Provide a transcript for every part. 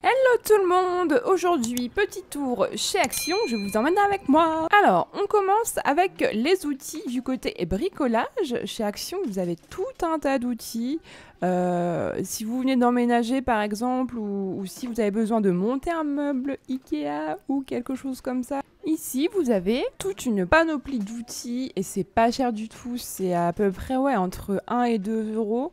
Hello tout le monde. Aujourd'hui, petit tour chez Action, je vous emmène avec moi. Alors, on commence avec les outils du côté bricolage. Chez Action, vous avez tout un tas d'outils. Si vous venez d'emménager par exemple, ou si vous avez besoin de monter un meuble Ikea ou quelque chose comme ça. Ici, vous avez toute une panoplie d'outils et c'est pas cher du tout. C'est à peu près entre 1 et 2 euros.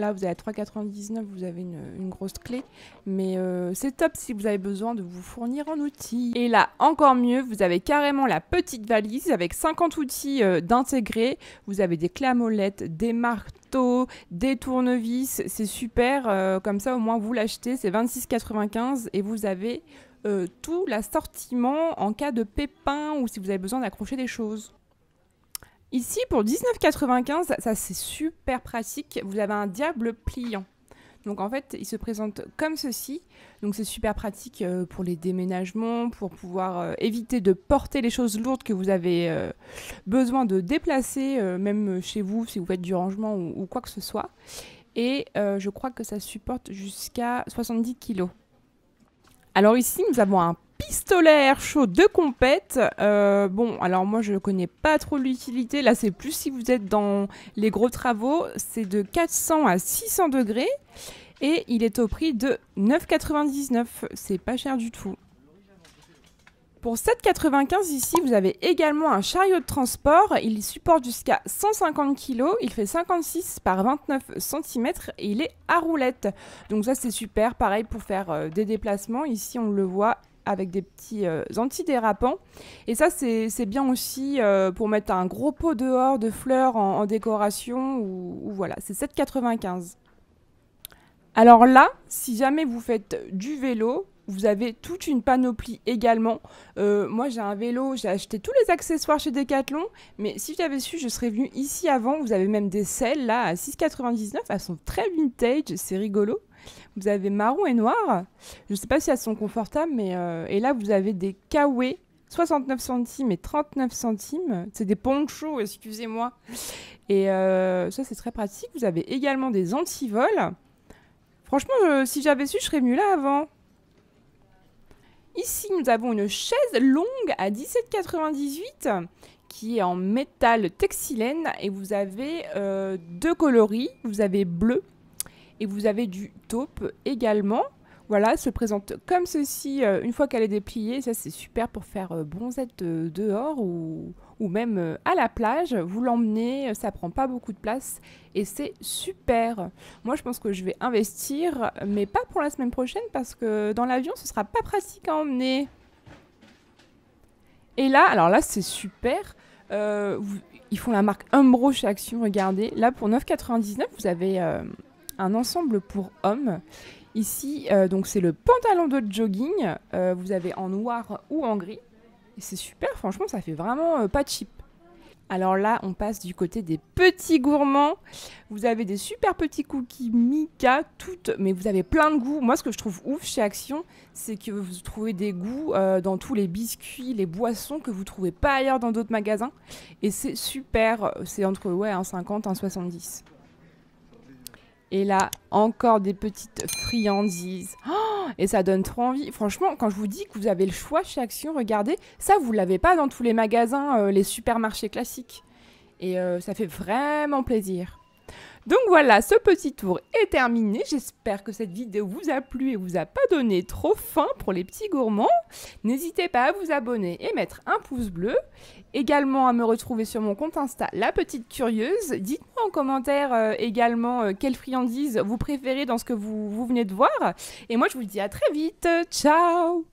Là, vous avez 3,99 €, vous avez une grosse clé. Mais c'est top si vous avez besoin de vous fournir en outils. Et là, encore mieux, vous avez carrément la petite valise avec 50 outils d'intégrer. Vous avez des clés à molette, des marteaux, des tournevis. C'est super. Comme ça, au moins, vous l'achetez. C'est 26,95 € et vous avez tout l'assortiment en cas de pépin ou si vous avez besoin d'accrocher des choses. Ici, pour 19,95 €, ça c'est super pratique, vous avez un diable pliant. Donc en fait, il se présente comme ceci. Donc c'est super pratique pour les déménagements, pour pouvoir éviter de porter les choses lourdes que vous avez besoin de déplacer, même chez vous, si vous faites du rangement ou quoi que ce soit. Et je crois que ça supporte jusqu'à 70 kg. Alors ici, nous avons un pistolet à air chaud de compète. Bon, alors moi je connais pas trop l'utilité. Là, c'est plus si vous êtes dans les gros travaux. C'est de 400 à 600 degrés et il est au prix de 9,99 €. C'est pas cher du tout. Pour 7,95 € ici, vous avez également un chariot de transport. Il supporte jusqu'à 150 kg. Il fait 56 par 29 cm et il est à roulette. Donc ça, c'est super. Pareil pour faire des déplacements. Ici, on le voit avec des petits antidérapants. Et ça, c'est bien aussi pour mettre un gros pot dehors de fleurs en décoration. Ou voilà, c'est 7,95 €. Alors là, si jamais vous faites du vélo, vous avez toute une panoplie également. Moi, j'ai un vélo, j'ai acheté tous les accessoires chez Decathlon. Mais si j'avais su, je serais venue ici avant. Vous avez même des selles là à 6,99 €. Elles sont très vintage, c'est rigolo. Vous avez marron et noir. Je ne sais pas si elles sont confortables, mais et là, vous avez des Kawaii, 69 centimes et 39 centimes. C'est des ponchos, excusez-moi. Et ça, c'est très pratique. Vous avez également des antivols. Franchement, si j'avais su, je serais venue là avant. Ici, nous avons une chaise longue à 17,98 € qui est en métal textilène et vous avez deux coloris. Vous avez bleu et vous avez du taupe également. Voilà, elle se présente comme ceci une fois qu'elle est dépliée. Ça, c'est super pour faire bronzette dehors ou même à la plage. Vous l'emmenez, ça prend pas beaucoup de place et c'est super. Moi, je pense que je vais investir, mais pas pour la semaine prochaine parce que dans l'avion, ce sera pas pratique à emmener. Et là, alors là, c'est super. Ils font la marque Umbro chez Action, regardez. Là, pour 9,99 €, vous avez un ensemble pour hommes. Ici, donc c'est le pantalon de jogging. Vous avez en noir ou en gris. Et c'est super, franchement, ça fait vraiment pas cheap. Alors là, on passe du côté des petits gourmands. Vous avez des super petits cookies Mika, mais vous avez plein de goûts. Moi, ce que je trouve ouf chez Action, c'est que vous trouvez des goûts dans tous les biscuits, les boissons que vous ne trouvez pas ailleurs dans d'autres magasins. Et c'est super, c'est entre 1,50 €, 1,70 €. Et là, encore des petites friandises. Oh, et ça donne trop envie. Franchement, quand je vous dis que vous avez le choix chez Action, regardez, ça, vous ne l'avez pas dans tous les magasins, les supermarchés classiques. Et ça fait vraiment plaisir. Donc voilà, ce petit tour est terminé. J'espère que cette vidéo vous a plu et vous a pas donné trop faim pour les petits gourmands. N'hésitez pas à vous abonner et mettre un pouce bleu. Également à me retrouver sur mon compte Insta, La Petite Curieuse. Dites-moi en commentaire également quelles friandises vous préférez dans ce que vous venez de voir. Et moi, je vous dis à très vite. Ciao!